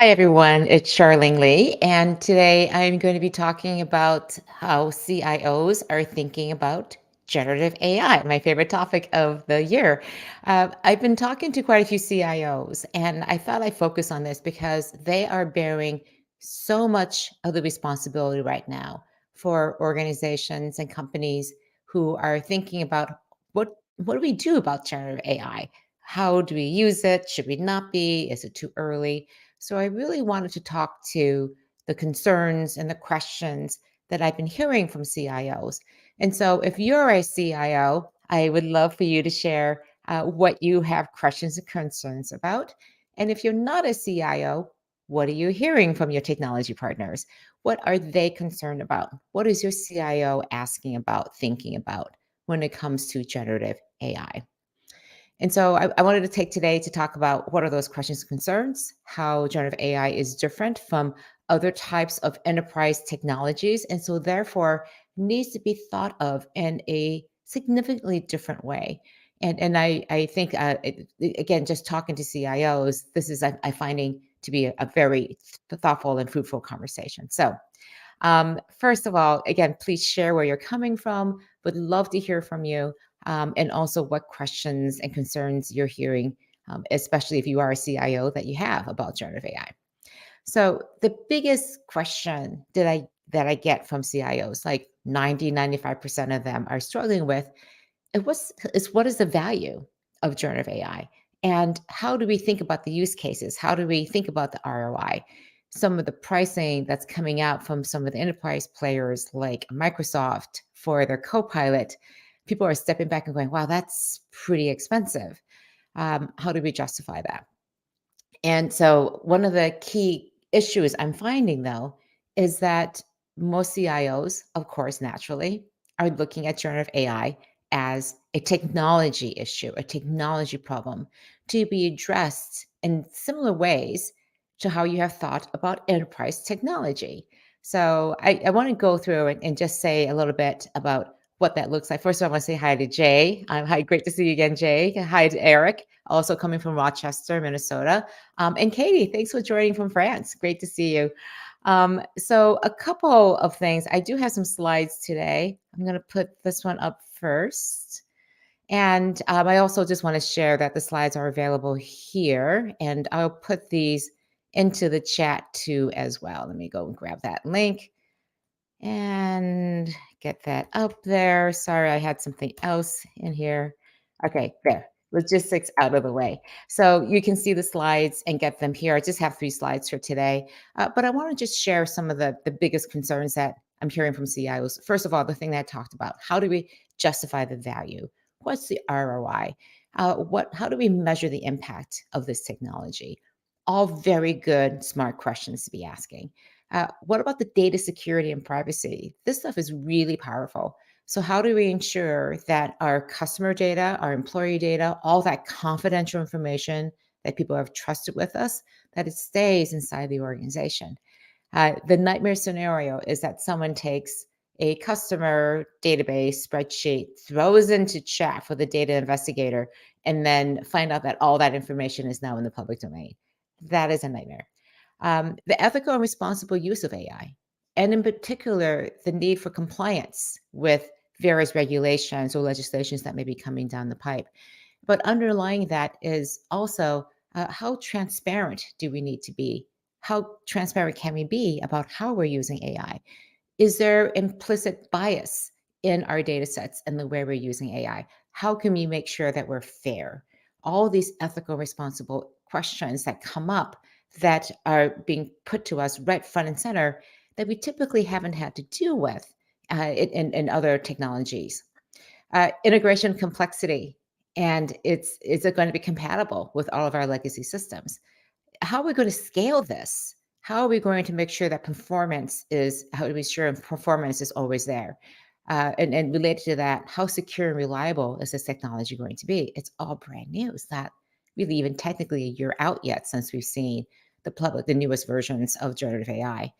Hi, everyone. It's Charlene Lee, and today I'm going to be talking about how CIOs are thinking about generative AI, my favorite topic of the year. I've been talking to quite a few CIOs, and I thought I'd focus on this because they are bearing so much of the responsibility right now for organizations and companies who are thinking about what do we do about generative AI? How do we use it? Should we not be? Is it too early? So I really wanted to talk to the concerns and the questions that I've been hearing from CIOs. And so if you're a CIO, I would love for you to share what you have questions and concerns about. And if you're not a CIO, what are you hearing from your technology partners? What are they concerned about? What is your CIO asking about, thinking about when it comes to generative AI? And so I wanted to take today to talk about what are those questions and concerns, how generative AI is different from other types of enterprise technologies, and so therefore needs to be thought of in a significantly different way. And I think again, just talking to CIOs, this is I finding to be a very thoughtful and fruitful conversation. So first of all, again, please share where you're coming from. Would love to hear from you, and also what questions and concerns you're hearing, especially if you are a CIO that you have about generative AI. So the biggest question that I get from CIOs, like 95% of them are struggling with, what is the value of generative AI? And how do we think about the use cases? How do we think about the ROI? Some of the pricing that's coming out from some of the enterprise players like Microsoft for their Copilot, people are stepping back and going, wow, that's pretty expensive. How do we justify that? And so, one of the key issues I'm finding though is that most CIOs, of course, naturally, are looking at generative AI as a technology issue, a technology problem to be addressed in similar ways to how you have thought about enterprise technology. So, I want to go through and just say a little bit about what that looks like. First of all, I want to say hi to Jay. Hi, great to see you again, Jay. Hi to Eric, also coming from Rochester, Minnesota. And Katie, thanks for joining from France. Great to see you. So, a couple of things. I do have some slides today. I'm going to put this one up first. And I also just want to share that the slides are available here, and I'll put these into the chat too as well. Let me go and grab that link and get that up there. Sorry, I had something else in here. Okay, there. Logistics out of the way. So you can see the slides and get them here. I just have 3 slides for today. But I want to just share some of the biggest concerns that I'm hearing from CIOs. First of all, the thing that I talked about, how do we justify the value? What's the ROI? How do we measure the impact of this technology? All very good, smart questions to be asking. What about the data security and privacy? This stuff is really powerful. So, how do we ensure that our customer data, our employee data, all that confidential information that people have trusted with us, that it stays inside the organization? The nightmare scenario is that someone takes a customer database spreadsheet, throws into chat for the data investigator, and then find out that all that information is now in the public domain. That is a nightmare. The ethical and responsible use of AI, and in particular, the need for compliance with various regulations or legislations that may be coming down the pipe. But underlying that is also how transparent do we need to be? How transparent can we be about how we're using AI? Is there implicit bias in our data sets and the way we're using AI? How can we make sure that we're fair? All these ethical, responsible questions that come up that are being put to us right front and center that we typically haven't had to deal with in other technologies. Integration complexity, and is it going to be compatible with all of our legacy systems? How are we going to scale this? How are we going to make sure that how do we ensure performance is always there? And related to that, how secure and reliable is this technology going to be? It's all brand new. It's not really even technically a year out yet since we've seen the newest versions of generative AI.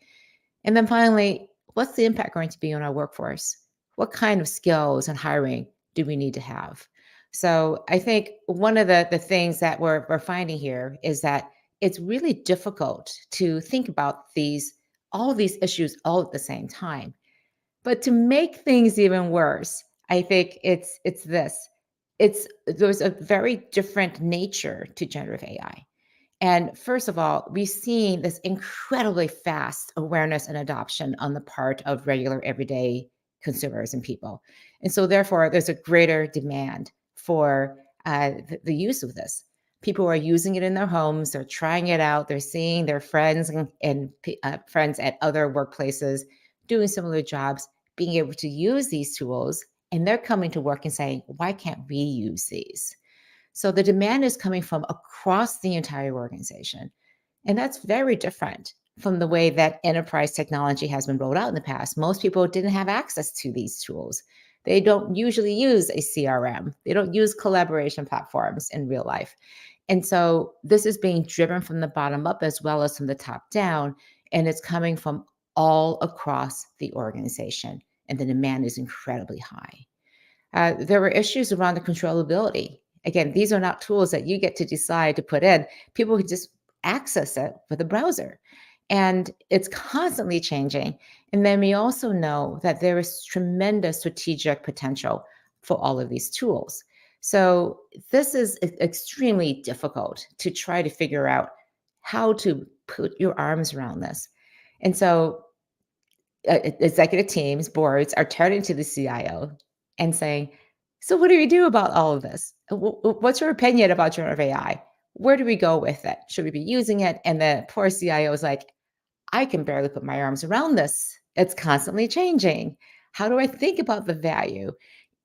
And then finally, what's the impact going to be on our workforce? What kind of skills and hiring do we need to have? So I think one of the things that we're finding here is that it's really difficult to think about all these issues all at the same time. But to make things even worse, I think it's this. There's a very different nature to generative AI. And first of all, we've seen this incredibly fast awareness and adoption on the part of regular everyday consumers and people. And so, therefore, there's a greater demand for the use of this. People are using it in their homes, they're trying it out, they're seeing their friends and friends at other workplaces doing similar jobs, being able to use these tools. And they're coming to work and saying, why can't we use these? So the demand is coming from across the entire organization. And that's very different from the way that enterprise technology has been rolled out in the past. Most people didn't have access to these tools. They don't usually use a CRM, they don't use collaboration platforms in real life. And so this is being driven from the bottom up as well as from the top down. And it's coming from all across the organization. And the demand is incredibly high. There were issues around the controllability. Again, these are not tools that you get to decide to put in. People can just access it with a browser. And it's constantly changing. And then we also know that there is tremendous strategic potential for all of these tools. So this is extremely difficult to try to figure out how to put your arms around this. And so executive teams, boards are turning to the CIO and saying, "So, what do we do about all of this? What's your opinion about generative AI? Where do we go with it? Should we be using it?" And the poor CIO is like, "I can barely put my arms around this. It's constantly changing. How do I think about the value?"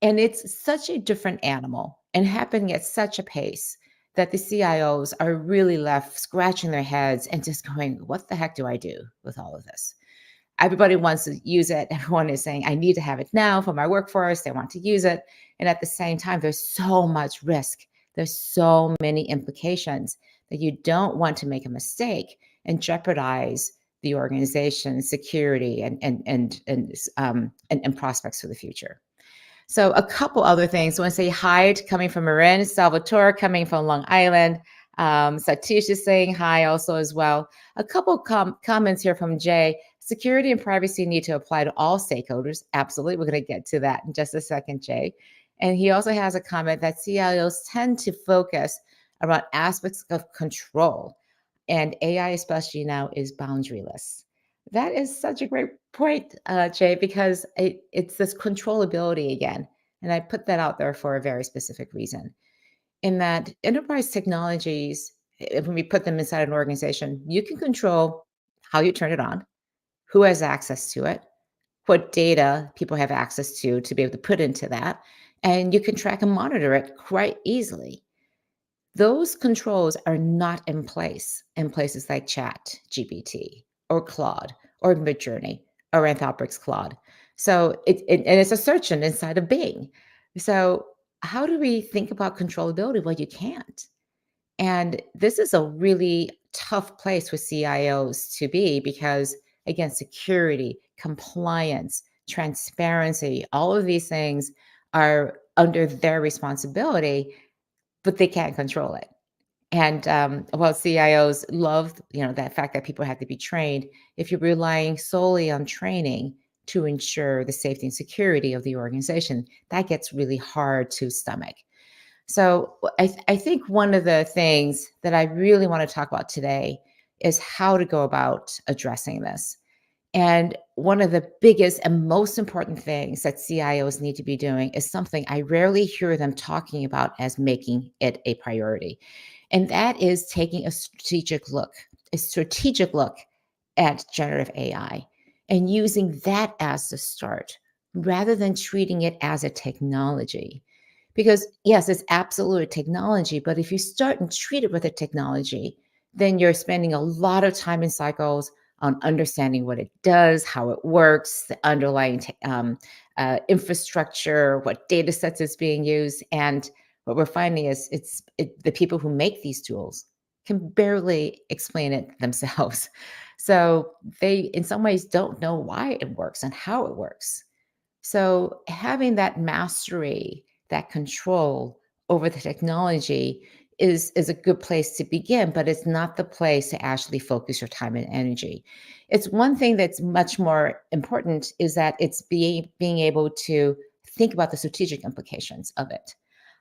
And it's such a different animal and happening at such a pace that the CIOs are really left scratching their heads and just going, "What the heck do I do with all of this?" Everybody wants to use it. Everyone is saying, I need to have it now for my workforce. They want to use it. And at the same time, there's so much risk. There's so many implications that you don't want to make a mistake and jeopardize the organization's security and prospects for the future. So a couple other things. I want to say hi to coming from Marin, Salvatore coming from Long Island. Satish is saying hi also as well. A couple comments here from Jay. Security and privacy need to apply to all stakeholders. Absolutely. We're going to get to that in just a second, Jay. And he also has a comment that CIOs tend to focus around aspects of control. And AI, especially now, is boundaryless. That is such a great point, Jay, because it's this controllability again. And I put that out there for a very specific reason. In that enterprise technologies, when we put them inside an organization, you can control how you turn it on, who has access to it, what data people have access to be able to put into that, and you can track and monitor it quite easily. Those controls are not in place in places like Chat GPT or Claude or Midjourney or Anthropic's Claude. So and it's a search engine inside of Bing. So how do we think about controllability? Well, you can't. And this is a really tough place for CIOs to be because, again, security, compliance, transparency, all of these things are under their responsibility, but they can't control it. And while CIOs love, that fact that people have to be trained, if you're relying solely on training to ensure the safety and security of the organization, that gets really hard to stomach. So I think one of the things that I really want to talk about today is how to go about addressing this. And one of the biggest and most important things that CIOs need to be doing is something I rarely hear them talking about as making it a priority. And that is taking a strategic look at generative AI and using that as the start rather than treating it as a technology. Because yes, it's absolutely a technology, but if you start and treat it with a technology, then you're spending a lot of time in cycles on understanding what it does, how it works, the underlying infrastructure, what data sets is being used. And what we're finding is the people who make these tools can barely explain it themselves. So they, in some ways, don't know why it works and how it works. So having that mastery, that control over the technology is a good place to begin, but it's not the place to actually focus your time and energy. It's one thing that's much more important is that it's being able to think about the strategic implications of it.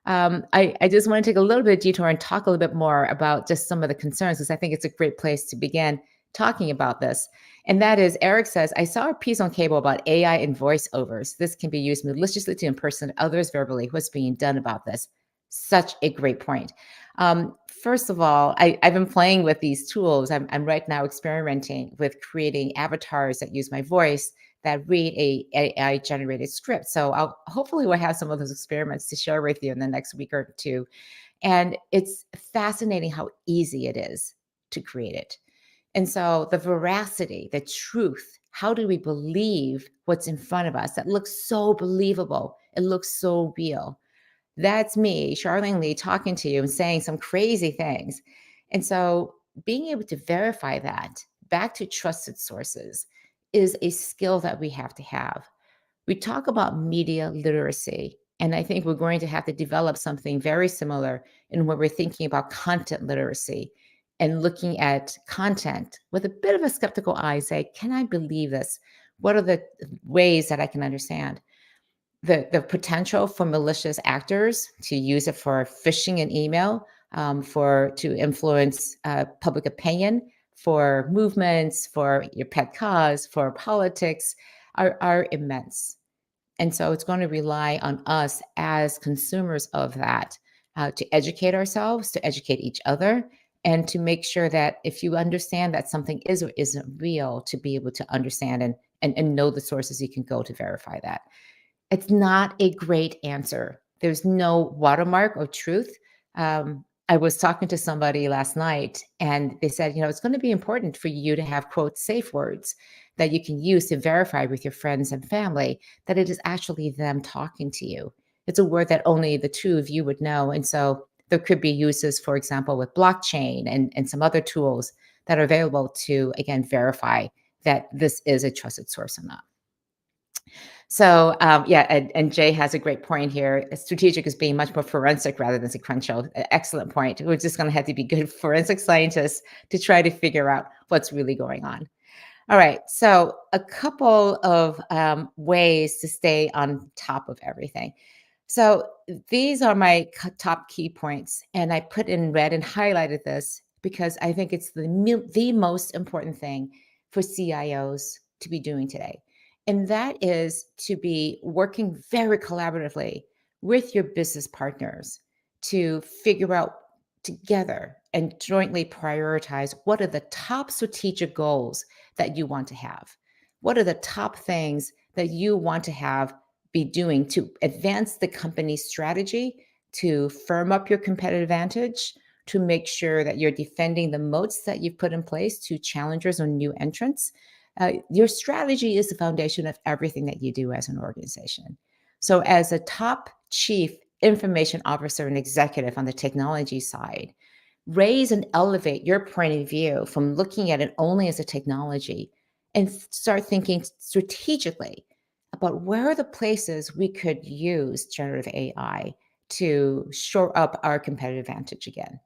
I just want to take a little bit of detour and talk a little bit more about just some of the concerns because I think it's a great place to begin talking about this. And that is, Eric says, I saw a piece on cable about AI and voiceovers. This can be used maliciously to impersonate others verbally. What's being done about this? Such a great point. First of all, I've been playing with these tools. I'm right now experimenting with creating avatars that use my voice that read a AI generated script. So I'll hopefully we'll have some of those experiments to share with you in the next week or two. And it's fascinating how easy it is to create it. And so the veracity, the truth, how do we believe what's in front of us that looks so believable? It looks so real. That's me, Charlene Lee, talking to you and saying some crazy things. And so being able to verify that back to trusted sources is a skill that we have to have. We talk about media literacy, and I think we're going to have to develop something very similar in when we're thinking about content literacy and looking at content with a bit of a skeptical eye, say, can I believe this? What are the ways that I can understand? The potential for malicious actors to use it for phishing an email, for to influence public opinion, for movements, for your pet cause, for politics, are immense. And so it's going to rely on us as consumers of that to educate ourselves, to educate each other, and to make sure that if you understand that something is or isn't real, to be able to understand and know the sources you can go to verify that. It's not a great answer. There's no watermark or truth. I was talking to somebody last night and they said, it's going to be important for you to have, quote, safe words that you can use to verify with your friends and family that it is actually them talking to you. It's a word that only the two of you would know. And so there could be uses, for example, with blockchain and some other tools that are available to, again, verify that this is a trusted source or not. So, yeah, and Jay has a great point here. Strategic is being much more forensic rather than sequential. Excellent point. We're just going to have to be good forensic scientists to try to figure out what's really going on. All right. So, a couple of ways to stay on top of everything. So, these are my top key points, and I put in red and highlighted this because I think it's the most important thing for CIOs to be doing today. And that is to be working very collaboratively with your business partners to figure out together and jointly prioritize what are the top strategic goals that you want to have. What are the top things that you want to have be doing to advance the company's strategy, to firm up your competitive advantage, to make sure that you're defending the moats that you've put in place to challengers or new entrants. Your strategy is the foundation of everything that you do as an organization. So, as a top chief information officer and executive on the technology side, raise and elevate your point of view from looking at it only as a technology and start thinking strategically about where are the places we could use generative AI to shore up our competitive advantage again.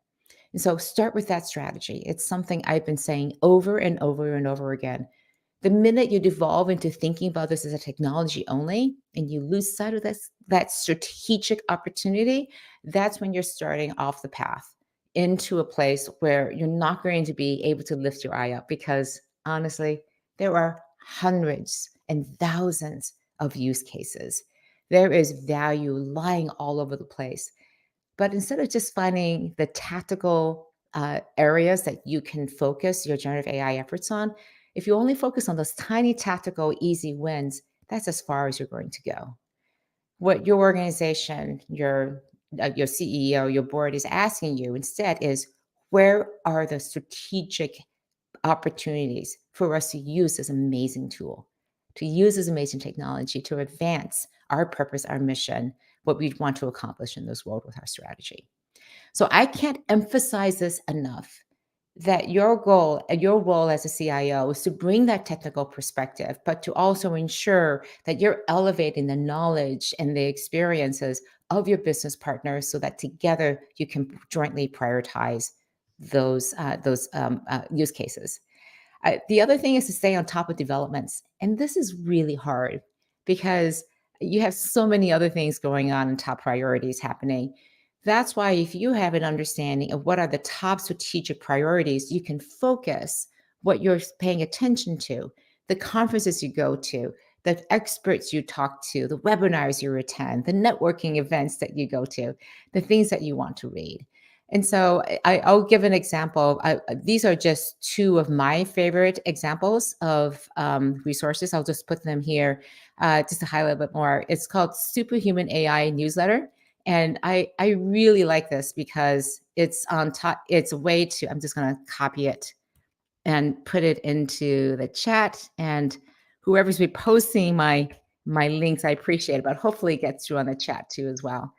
And so start with that strategy. It's something I've been saying over and over and over again. The minute you devolve into thinking about this as a technology only and you lose sight of that strategic opportunity, that's when you're starting off the path into a place where you're not going to be able to lift your eye up because honestly, there are hundreds and thousands of use cases. There is value lying all over the place. But instead of just finding the tactical areas that you can focus your generative AI efforts on, if you only focus on those tiny tactical easy wins, that's as far as you're going to go. What your organization, your CEO, your board is asking you instead is where are the strategic opportunities for us to use this amazing tool, to use this amazing technology to advance our purpose, our mission, what we want to accomplish in this world with our strategy. So I can't emphasize this enough that your goal and your role as a CIO is to bring that technical perspective, but to also ensure that you're elevating the knowledge and the experiences of your business partners so that together you can jointly prioritize those use cases. The other thing is to stay on top of developments. And this is really hard because you have so many other things going on and top priorities happening. That's why, if you have an understanding of what are the top strategic priorities, you can focus what you're paying attention to, the conferences you go to, the experts you talk to, the webinars you attend, the networking events that you go to, the things that you want to read. And so I'll give an example. These are just two of my favorite examples of resources. I'll just put them here just to highlight a bit more. It's called Superhuman AI Newsletter. And I really like this because it's on top. It's a way to, I'm just going to copy it and put it into the chat. And whoever's reposting my links, I appreciate it, but hopefully it gets through on the chat too as well.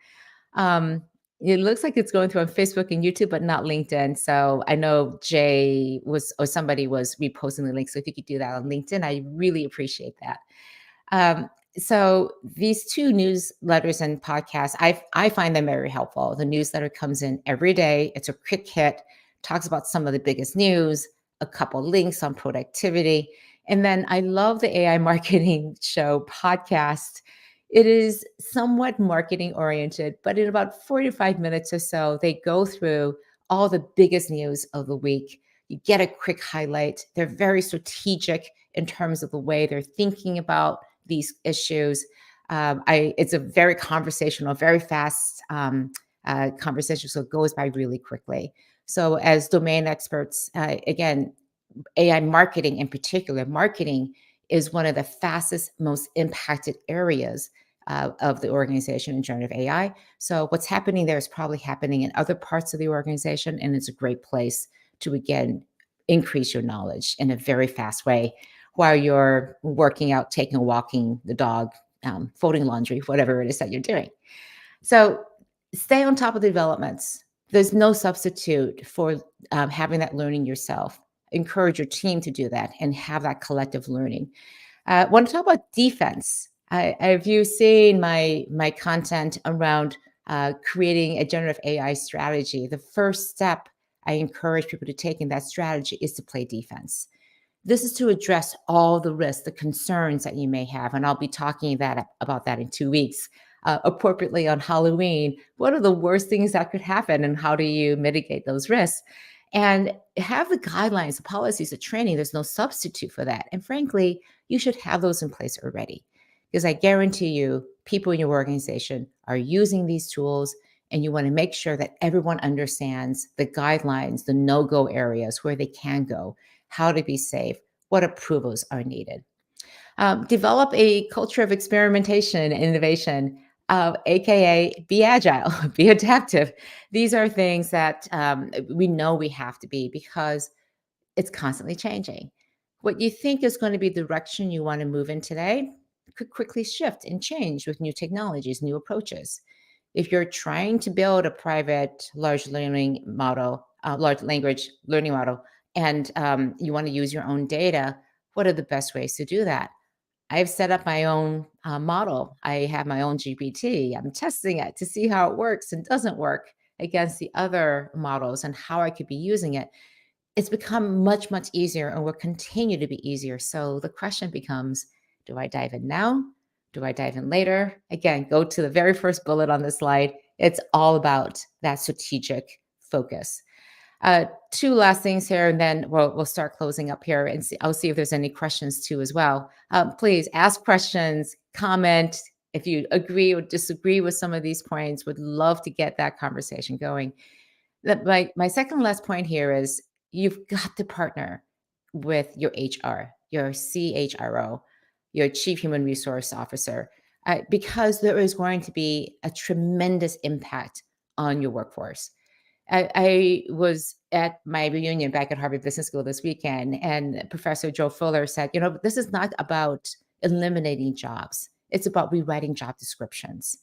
Um, it looks like it's going through on Facebook and YouTube, but not LinkedIn. So I know Jay was, or somebody was reposting the link. So if you could do that on LinkedIn, I really appreciate that. So these two newsletters and podcasts, I find them very helpful. The newsletter comes in every day. It's a quick hit, talks about some of the biggest news, a couple links on productivity. And then I love the AI marketing show podcast. It is somewhat marketing oriented, but in about 45 minutes or so, they go through all the biggest news of the week. You get a quick highlight. They're very strategic in terms of the way they're thinking about these issues. It's a very conversational, very fast conversation, so it goes by really quickly. So, as domain experts, again, AI marketing in particular, marketing is one of the fastest, most impacted areas of the organization in generative AI. So, what's happening there is probably happening in other parts of the organization, and it's a great place to again increase your knowledge in a very fast way while you're working out, taking a walking the dog, folding laundry, whatever it is that you're doing. So stay on top of the developments. There's no substitute for having that learning yourself. Encourage your team to do that and have that collective learning. Want to talk about defense? Have you seen my content around creating a generative AI strategy? The first step I encourage people to take in that strategy is to play defense. This is to address all the risks, the concerns that you may have, and I'll be talking about that in 2 weeks. Appropriately on Halloween, what are the worst things that could happen, and how do you mitigate those risks? And have the guidelines, the policies, the training. There's no substitute for that. And frankly, you should have those in place already, because I guarantee you, people in your organization are using these tools, and you want to make sure that everyone understands the guidelines, the no-go areas where they can go, how to be safe, what approvals are needed. Develop a culture of experimentation and innovation, AKA be agile, be adaptive. These are things that we know we have to be because it's constantly changing. What you think is going to be the direction you want to move in today could quickly shift and change with new technologies, new approaches. If you're trying to build a private large language learning model, and you want to use your own data, what are the best ways to do that? I've set up my own model. I have my own GPT. I'm testing it to see how it works and doesn't work against the other models and how I could be using it. It's become much, much easier and will continue to be easier. So the question becomes, do I dive in now? Do I dive in later? Again, go to the very first bullet on the slide. It's all about that strategic focus. Two last things here, and then we'll start closing up here, and I'll see if there's any questions too as well. Please ask questions, comment if you agree or disagree with some of these points. Would love to get that conversation going. My second last point here is you've got to partner with your HR, your CHRO, your Chief Human Resource Officer, because there is going to be a tremendous impact on your workforce. I was at my reunion back at Harvard Business School this weekend, and Professor Joe Fuller said, this is not about eliminating jobs. It's about rewriting job descriptions.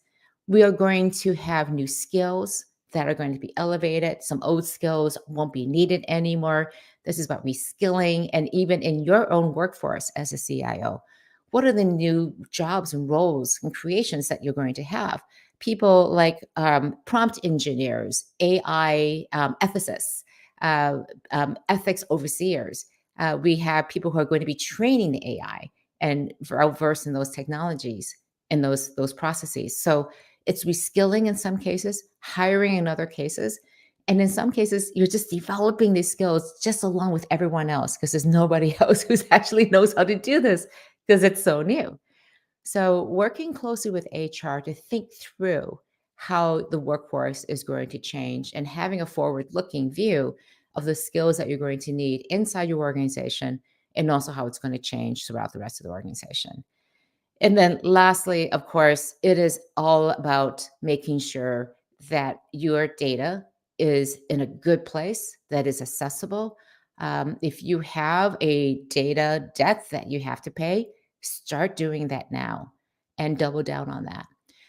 We are going to have new skills that are going to be elevated. Some old skills won't be needed anymore. This is about reskilling, and even in your own workforce as a CIO, what are the new jobs and roles and creations that you're going to have? people like prompt engineers, AI ethicists, uh, ethics overseers. We have people who are going to be training the AI and are versed in those technologies and those processes. So it's reskilling in some cases, hiring in other cases, and in some cases, you're just developing these skills just along with everyone else because there's nobody else who's actually knows how to do this because it's so new. So, working closely with HR to think through how the workforce is going to change and having a forward looking view of the skills that you're going to need inside your organization and also how it's going to change throughout the rest of the organization. And then lastly, of course, it is all about making sure that your data is in a good place, that is accessible. If you have a data debt that you have to pay, start doing that now and double down on that.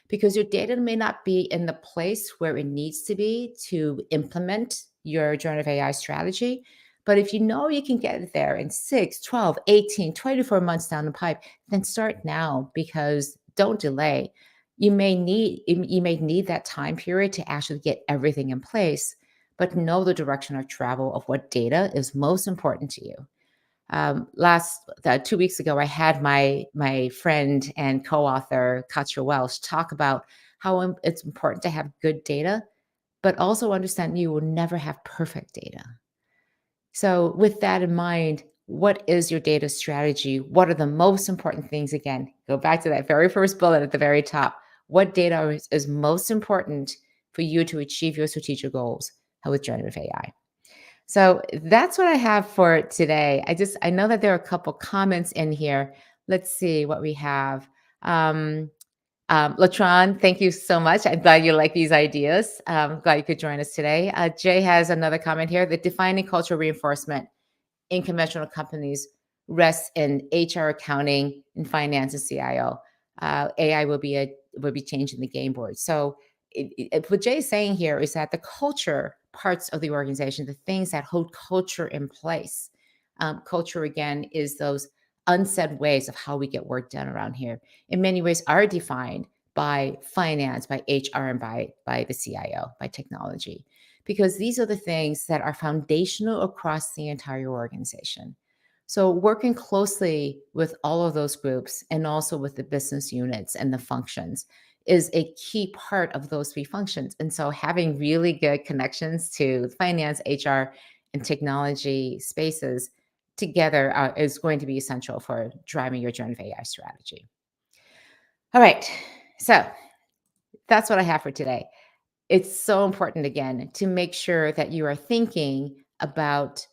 Because your data may not be in the place where it needs to be to implement your generative AI strategy. But if you know you can get it there in 6, 12, 18, 24 months down the pipe, then start now because don't delay. You may need that time period to actually get everything in place, but know the direction of travel of what data is most important to you. Last 2 weeks ago, I had my friend and co-author Katja Welsh talk about how it's important to have good data, but also understand you will never have perfect data. So, with that in mind, what is your data strategy? What are the most important things? Again, go back to that very first bullet at the very top. What data is most important for you to achieve your strategic goals with generative AI? So that's what I have for today. I know that there are a couple comments in here. Let's see what we have. Um, Latron, thank you so much. I'm glad you like these ideas. Glad you could join us today. Jay has another comment here. The defining cultural reinforcement in conventional companies rests in HR, accounting, and finance and CIO. AI will be changing the game board. So, what Jay is saying here is that the culture parts of the organization, the things that hold culture in place. Culture again is those unsaid ways of how we get work done around here. In many ways, are defined by finance, by HR, and by the CIO, by technology because these are the things that are foundational across the entire organization. So, working closely with all of those groups and also with the business units and the functions is a key part of those three functions. And so, having really good connections to finance, HR, and technology spaces together is going to be essential for driving your generative AI strategy. All right. So, that's what I have for today. It's so important again to make sure that you are thinking about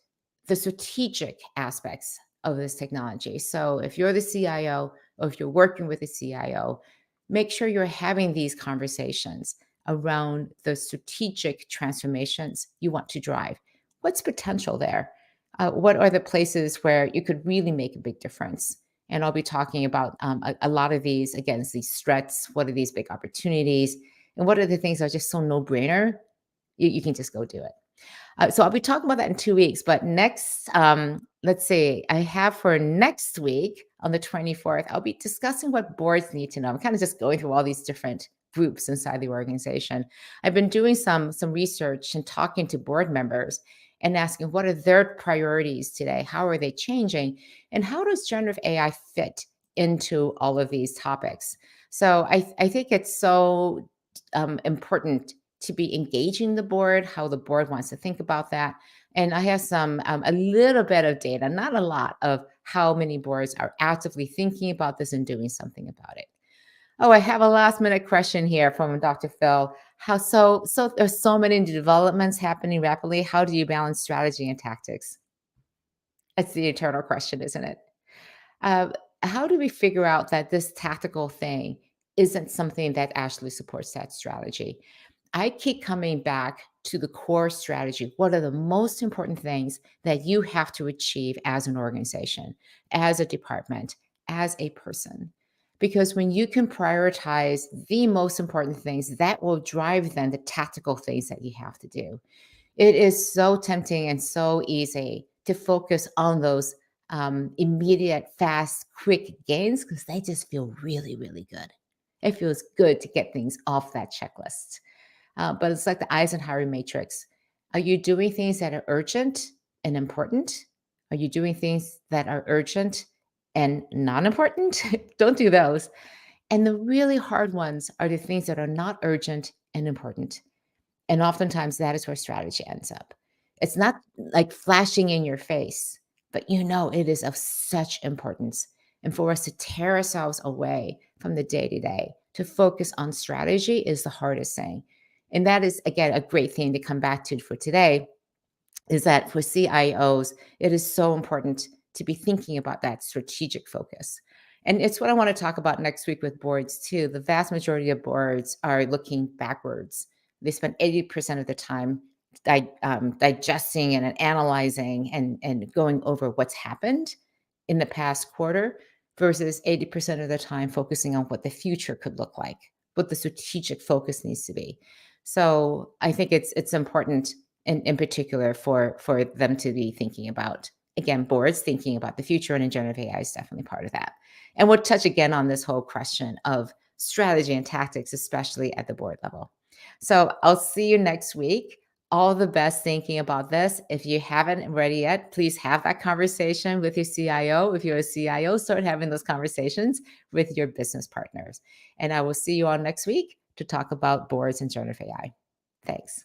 the strategic aspects of this technology. So if you're the CIO or if you're working with a CIO, make sure you're having these conversations around the strategic transformations you want to drive. What's potential there? What are the places where you could really make a big difference? And I'll be talking about a lot of these, again, these threats. What are these big opportunities? And what are the things that are just so no brainer? You can just go do it. So I'll be talking about that in 2 weeks. But next, let's see, I have for next week on the 24th, I'll be discussing what boards need to know. I'm kind of just going through all these different groups inside the organization. I've been doing some research and talking to board members and asking what are their priorities today? How are they changing? And how does generative AI fit into all of these topics? So I think it's so important to be engaging the board, how the board wants to think about that. And I have a little bit of data, not a lot, of how many boards are actively thinking about this and doing something about it. Oh, I have a last minute question here from Dr. Phil. So there's so many developments happening rapidly. How do you balance strategy and tactics? It's the eternal question, isn't it? Uh, how do we figure out that this tactical thing isn't something that actually supports that strategy? I keep coming back to the core strategy. What are the most important things that you have to achieve as an organization, as a department, as a person? Because when you can prioritize the most important things, that will drive then the tactical things that you have to do. It is so tempting and so easy to focus on those immediate, fast, quick gains because they just feel really, really good. It feels good to get things off that checklist. But it's like the Eisenhower matrix. Are you doing things that are urgent and important? Are you doing things that are urgent and non important? Don't do those. And the really hard ones are the things that are not urgent and important. And oftentimes that is where strategy ends up. It's not like flashing in your face, but it is of such importance. And for us to tear ourselves away from the day to day to focus on strategy is the hardest thing. And that is, again, a great thing to come back to for today is that for CIOs, it is so important to be thinking about that strategic focus. And it's what I want to talk about next week with boards too. The vast majority of boards are looking backwards. They spend 80% of the time digesting and analyzing and going over what's happened in the past quarter versus 80% of the time focusing on what the future could look like, what the strategic focus needs to be. So I think it's important in particular for them to be thinking about, again, boards thinking about the future, and generative AI is definitely part of that. And we'll touch again on this whole question of strategy and tactics, especially at the board level. So I'll see you next week. All the best thinking about this. If you haven't ready yet, please have that conversation with your CIO. If you're a CIO, start having those conversations with your business partners. And I will see you all next week to talk about boards and generative AI. Thanks.